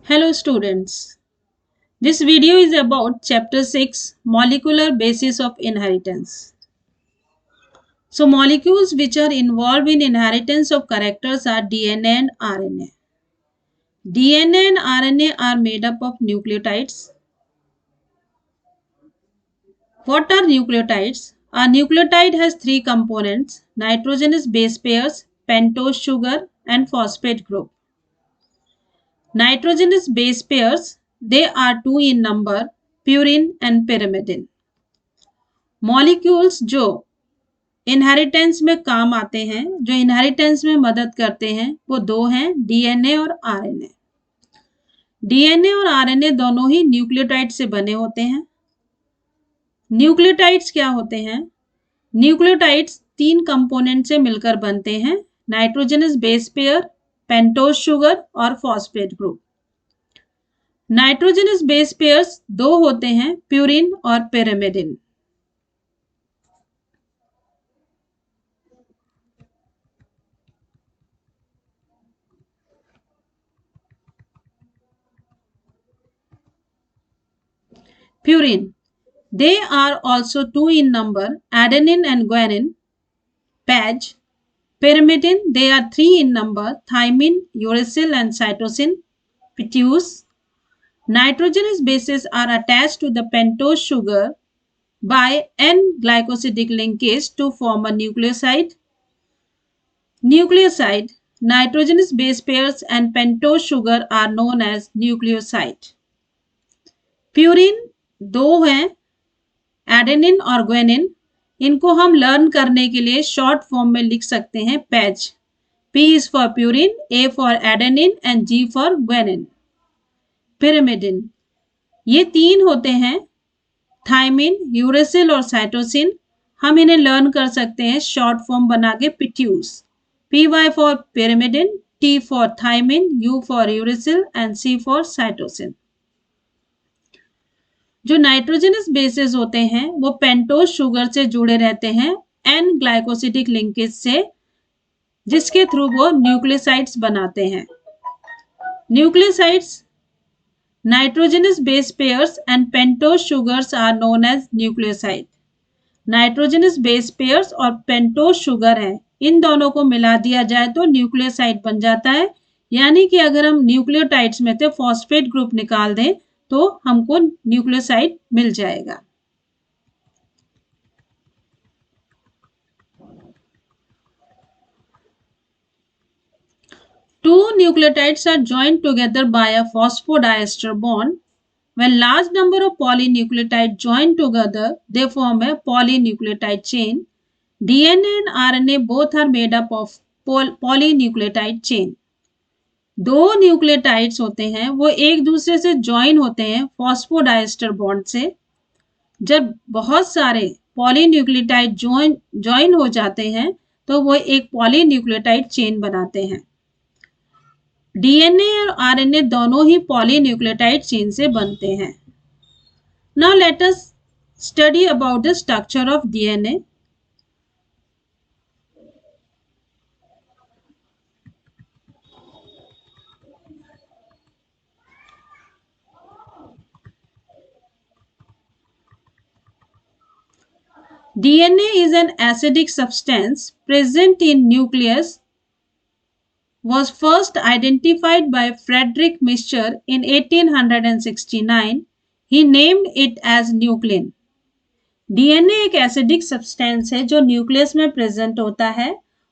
Hello students, this video is about chapter 6 molecular basis of inheritance. So molecules which are involved in inheritance of characters are DNA and RNA. DNA and RNA are made up of nucleotides. What are nucleotides? A nucleotide has three components: nitrogenous base pairs, pentose sugar and phosphate group. Nitrogenous base pairs, they are two in number, purine and pyrimidine. Molecules जो inheritance में काम आते हैं, जो inheritance में मदद करते हैं, वो दो हैं, डीएनए और आरएनए। डीएनए और आरएनए दोनों ही न्यूक्लियोटाइड से बने होते हैं। न्यूक्लियोटाइड्स क्या होते हैं? न्यूक्लियोटाइड्स तीन कंपोनेंट से मिलकर बनते हैं: nitrogenous base pair, pentose sugar और phosphate group. Nitrogenous base pairs दो होते हैं, प्यूरिन और pyrimidine। Purine, they are also two in number, adenine and guanine. PAG. Pyrimidine, they are three in number, thymine, uracil and cytosine. Pituous. Nitrogenous bases are attached to the pentose sugar by N-glycosidic linkage to form a nucleoside. Nucleoside, nitrogenous base pairs and pentose sugar are known as nucleoside. Purine दो हैं, adenine और guanine. इनको हम learn करने के लिए short form में लिख सकते हैं patch. P is for purine, A for adenine and G for guanine. pyrimidine, ये तीन होते हैं, थायमिन, यूरेसिल और साइटोसिन। हम इन्हें लर्न कर सकते हैं शॉर्ट फॉर्म बना के पिट्यूस। PY for pyrimidine, T for thymine, U for uracil and C for cytosine. जो नाइट्रोजनस बेसेस होते हैं वो पेंटोज शुगर से जुड़े रहते हैं एन ग्लाइकोसिडिक लिंकेज से, जिसके थ्रू वो न्यूक्लियोसाइड्स बनाते हैं। Nucleosides, nitrogenous base pairs and pentose sugars are known as nucleoside. Nitrogenous base pairs और पेंटोज शुगर है, इन दोनों को मिला दिया जाए तो न्यूक्लियोसाइड बन जाता है। यानी कि अगर हम न्यूक्लियोटाइड्स में से फॉस्फेट ग्रुप निकाल दें तो हमको न्यूक्लियोसाइड मिल जाएगा। Two nucleotides are joined together by a phosphodiester bond. When large number of polynucleotides join together, they form a polynucleotide chain. DNA and RNA both are made up of polynucleotide chain. दो nucleotides होते हैं, वो एक दूसरे से join होते हैं phosphodiester bond से। जब बहुत सारे पॉलीन्यूक्लियोटाइड ज्वाइन हो जाते हैं तो वो एक पॉलीन्यूक्लियोटाइड चेन बनाते हैं। डीएनए और आरएनए दोनों ही पॉलीन्यूक्लियोटाइड चेन से बनते हैं। Now let us study about the structure of DNA. DNA is an acidic substance present in nucleus, was first identified by Friedrich Mischer in 1869. He named it as nuclein. DNA एक acidic substance है जो nucleus में present होता है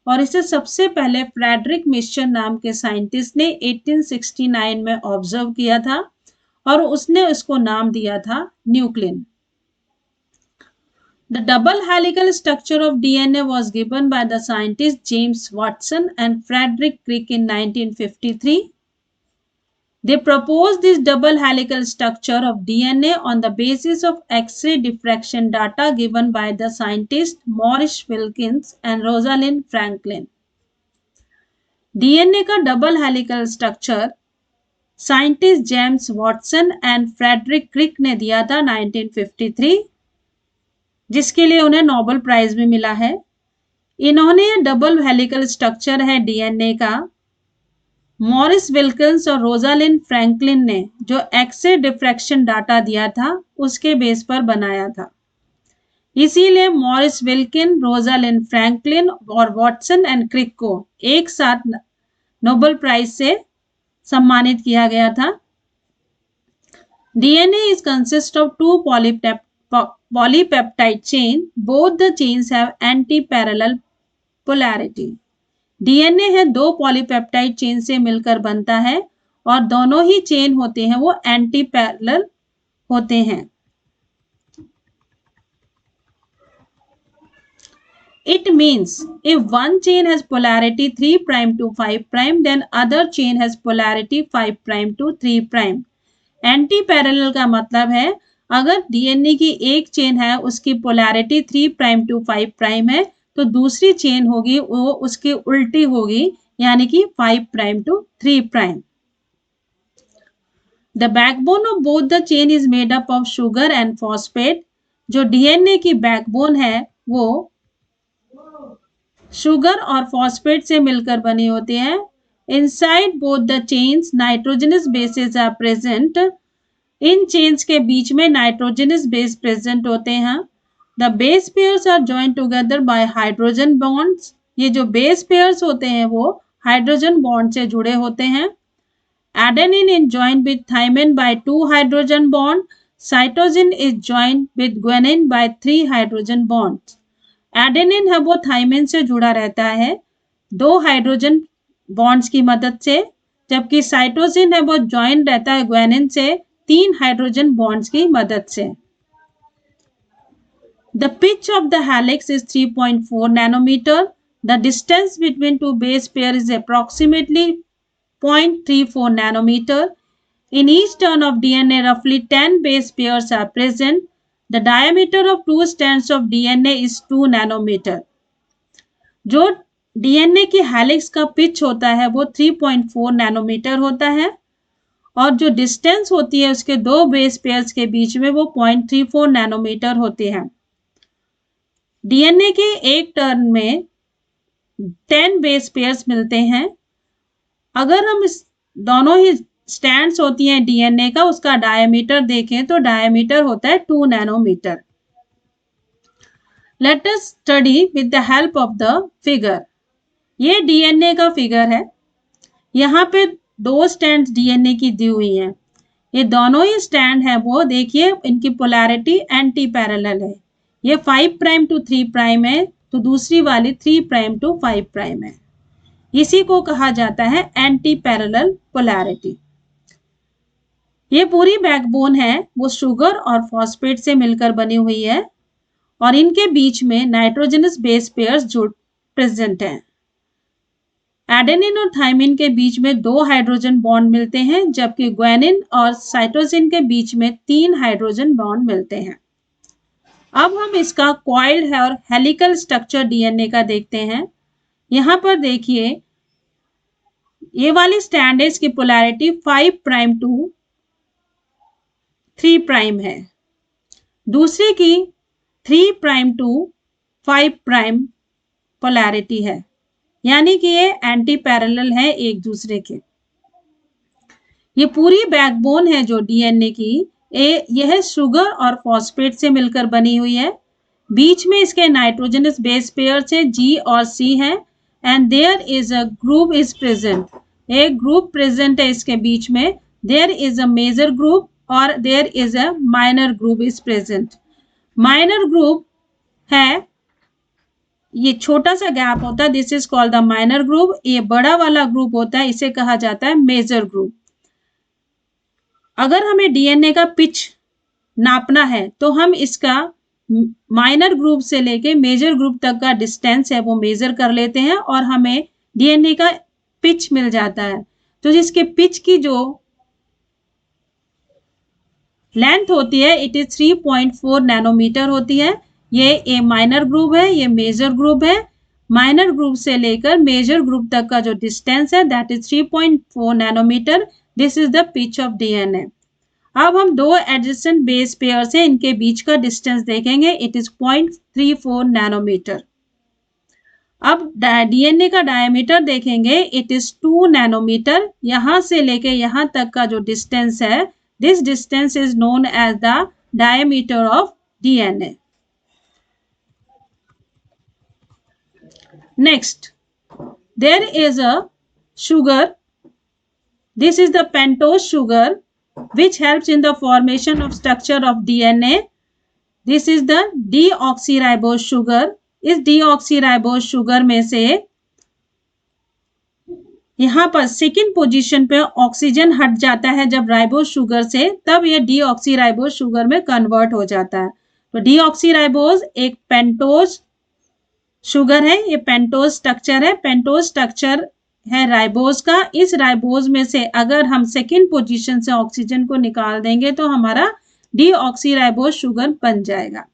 और इसे सबसे पहले फ्रेडरिक मिश्चर नाम के साइंटिस्ट ने 1869 में ऑब्जर्व किया था और उसने उसको नाम दिया था nuclein. The double helical structure of DNA was given by the scientists James Watson and Frederick Crick in 1953. They proposed this double helical structure of DNA on the basis of X-ray diffraction data given by the scientists Maurice Wilkins and Rosalind Franklin. DNA का double helical structure scientist James Watson and Frederick Crick ने दिया था 1953, जिसके लिए उन्हें Nobel prize भी मिला है। इन्होंने डबल हेलिकल स्ट्रक्चर है डीएनए का, मॉरिस विल्किंस और रोजालिंड फ्रैंकलिन ने जो एक्स-रे डिफ्रैक्शन डाटा दिया था उसके बेस पर बनाया था। इसीलिए मॉरिस विल्किन, रोजालिंड फ्रैंकलिन और वॉटसन एंड क्रिक को एक साथ नोबेल प्राइज से सम्मानित किया गया था। DNA is consist of two polypeptide chain. Both the chains have anti-parallel polarity. DNA है दो पॉलीपेप्टाइड चेन से मिलकर बनता है और दोनों ही चेन होते हैं वो एंटी पैरेलल होते हैं। It means if one chain has polarity 3' to 5', then other chain has polarity 5' to 3'. Anti parallel का मतलब है अगर डीएनए की एक चेन है उसकी पोलैरिटी 3' टू 5' है तो दूसरी चेन होगी वो उसकी उल्टी होगी यानी कि 5' to 3'. The backbone of both the chain is made up of sugar and phosphate. जो डीएनए की बैकबोन है वो शुगर और फॉस्फेट से मिलकर बनी होती है. Inside both the chains nitrogenous bases are present. इन चेन्स के बीच में नाइट्रोजनस बेस प्रेजेंट होते हैं. The base pairs are joined together by hydrogen bonds. ये जो बेस पेयर्स होते हैं वो हाइड्रोजन बॉन्ड से जुड़े होते हैं. Adenine is joined with thymine by 2 hydrogen bond. Cytosine is joined with guanine by 3 hydrogen bonds. Adenine है वो थाइमिन से जुड़ा रहता है 2 हाइड्रोजन बॉन्ड्स की मदद से, जबकि साइटोसिन है वो जॉइंट रहता है ग्वानिन से 3 हाइड्रोजन बॉन्ड्स की मदद से. The pitch of the helix is 3.4 nanometer. The distance between two base pair is approximately 0.34 nanometer. In each turn of DNA, roughly 10 base pairs are present. The diameter of two strands of DNA is 2 nanometer. जो DNA की helix का pitch होता है वो 3.4 nanometre होता है और जो डिस्टेंस होती है उसके दो बेस पेयर्स के बीच में वो 0.34 नैनोमीटर होती है. डीएनए के एक टर्न में 10 बेस पेयर्स मिलते हैं. अगर हम इस दोनों ही स्टैंड्स होती हैं डीएनए का उसका डायमीटर देखें तो डायमीटर होता है 2 nanometre. Let us study with the help of the figure. ये डीएनए का फिगर है. यहाँ पे दो स्टैंड डीएनए की दी हुई हैं. ये दोनों ही स्टैंड है वो देखिए इनकी पोलैरिटी एंटी पैरेलल है. ये 5' टू 3' है तो दूसरी वाली 3' टू 5' है. इसी को कहा जाता है एंटी पैरेलल पोलैरिटी. ये पूरी बैकबोन है वो शुगर और फॉस्फेट से मिलकर बनी हुई है और इनके बीच में नाइट्रोजनस बेस पेयर्स जुड़ प्रेजेंट हैं. एडेनिन और थाइमिन के बीच में 2 हाइड्रोजन बॉन्ड मिलते हैं जबकि ग्वानिन और साइटोसिन के बीच में 3 हाइड्रोजन बॉन्ड मिलते हैं. अब हम इसका कॉइल्ड है और हेलिकल स्ट्रक्चर डीएनए का देखते हैं. यहाँ पर देखिए ये वाली स्टैंड है इसकी पोलैरिटी 5' टू 3' है. दूसरे की 3' टू 5' पोलैरिटी है यानी कि ये एंटी पैरेलल है एक दूसरे के. ये पूरी बैकबोन है जो डीएनए की यह शुगर और फॉस्फेट से मिलकर बनी हुई है. बीच में इसके नाइट्रोजनस बेस पेयर्स है G और C है and there is a group is present. एक ग्रुप प्रेजेंट है इसके बीच में. There is a major group और there is a minor group is present. Minor group है ये छोटा सा गैप होता है this is called the minor group. ये बड़ा वाला ग्रुप होता है इसे कहा जाता है मेजर ग्रुप. अगर हमें डीएनए का पिच नापना है तो हम इसका माइनर ग्रुप से लेके मेजर ग्रुप तक का डिस्टेंस है वो मेजर कर लेते हैं और हमें डीएनए का पिच मिल जाता है. तो जिसके पिच की जो लेंथ होती है इट इज 3.4 नैनोमीटर होती है. ये माइनर ग्रुप है ये मेजर ग्रुप है. माइनर ग्रुप से लेकर मेजर ग्रुप तक का जो डिस्टेंस है that is 3.4 nanometre. This is the pitch of DNA. अब हम दो एडजेसेंट बेस पेयर्स हैं इनके बीच का डिस्टेंस देखेंगे. It is 0.34 nanometre. अब डीएनए का डायमीटर देखेंगे, इट इज 2 नैनोमीटर। यहां से लेके यहां तक का जो डिस्टेंस है, this distance is known as the diameter of DNA. Next, there is a sugar. This is the pentose sugar which helps in the formation of structure of DNA. This is the deoxyribose sugar. इस deoxyribose sugar में से यहाँ पर second position पे oxygen हट जाता है जब राइबोस शुगर से, तब ये डीऑक्सीराइबोस शुगर में कन्वर्ट हो जाता है। तो डीऑक्सीराइबोस एक पेंटोज शुगर है, ये पेंटोज स्ट्रक्चर है। पेंटोज स्ट्रक्चर है राइबोज का। इस राइबोज में से अगर हम सेकेंड पोजीशन से ऑक्सीजन को निकाल देंगे तो हमारा डीऑक्सीराइबोज शुगर बन जाएगा।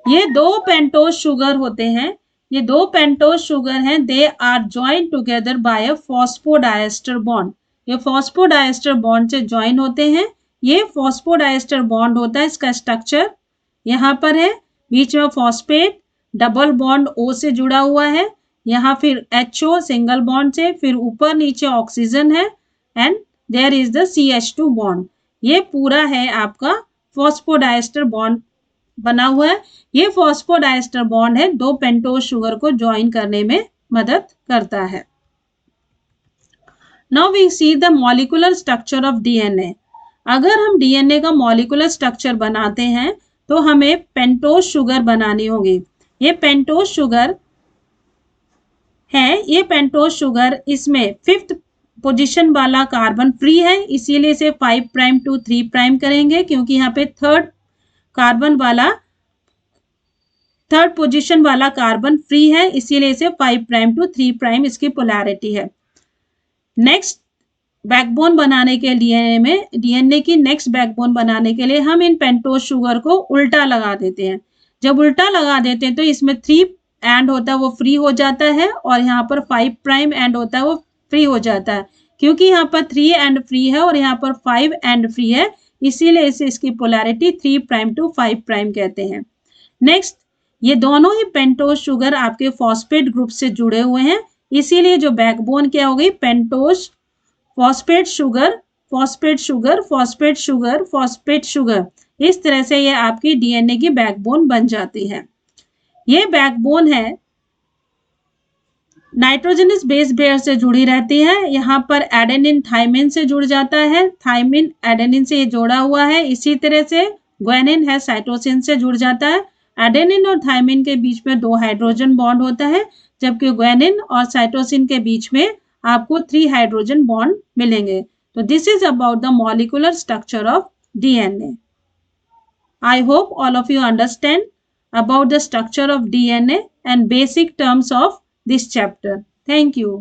ये दो पेंटोज शुगर होते हैं, ये दो पेंटोज शुगर हैं, they are join together by a phosphodiester bond. ये फॉस्फोडाइएस्टर बॉन्ड से ज्वाइन होते हैं। ये फॉस्फोडाइएस्टर बॉन्ड होता है, इसका स्ट्रक्चर यहाँ पर है, बीच में फॉस्फेट, डबल बॉन्ड O से जुड़ा हुआ है, यहाँ फिर HO सिंगल बॉन्ड से, फिर ऊपर नीचे ऑक्सीजन है and there is the CH2 bond. ये पूरा है आपका फॉस्फोडाइएस्टर बॉन्ड बना हुआ है। ये फॉस्फोडाइएस्टर बॉन्ड है, दो पेंटोज शुगर को ज्वाइन करने में मदद करता है। Now we see the molecular structure of DNA. अगर हम डीएनए का मॉलिक्यूलर स्ट्रक्चर बनाते हैं तो हमें पेंटोज शुगर बनानी होगी। ये पेंटोज शुगर है, ये पेंटोज शुगर, इसमें 5th पोजीशन वाला कार्बन फ्री है, इसीलिए इसे 5 प्राइम टू 3 प्राइम करेंगे, क्योंकि यहाँ पे थर्ड पोजीशन वाला कार्बन फ्री है, इसीलिए इसे 5 प्राइम टू 3 प्राइम इसकी पोलैरिटी है। नेक्स्ट बैकबोन बनाने के लिए में डीएनए की नेक्स्ट बैकबोन बनाने के लिए हम इन पेंटोज शुगर को उल्टा लगा देते हैं। जब उल्टा लगा देते हैं तो इसमें 3 एंड होता है वो फ्री हो जाता है, और यहाँ पर 5 प्राइम एंड होता है वो फ्री हो जाता है। क्योंकि यहाँ पर 3 एंड फ्री है और यहाँ पर 5 एंड फ्री है, इसीलिए इसे इसकी पोलैरिटी 3 प्राइम टू 5 प्राइम कहते हैं। नेक्स्ट, ये दोनों ही पेंटोज शुगर आपके फॉस्फेट ग्रुप से जुड़े हुए हैं, इसीलिए जो बैकबोन क्या हो गई, pentose phosphate sugar, phosphate sugar, phosphate sugar, phosphate sugar. इस तरह से ये आपकी डीएनए की बैकबोन बन जाती है। ये बैकबोन है नाइट्रोजनस बेस पेयर से जुड़ी रहती है। यहाँ पर एडेनिन थाइमिन से जुड़ जाता है, थाइमिन एडेनिन से ये जोड़ा हुआ है। इसी तरह से ग्वानिन है साइटोसिन से जुड़ जाता है। एडेनिन और थाइमिन के बीच में 2 हाइड्रोजन बॉन्ड होता है, जबकि ग्वानिन और साइटोसिन के बीच में आपको 3 हाइड्रोजन बॉन्ड मिलेंगे। तो this is about the molecular structure of DNA. I hope all of you understand about the structure of DNA and basic terms of this chapter. Thank you.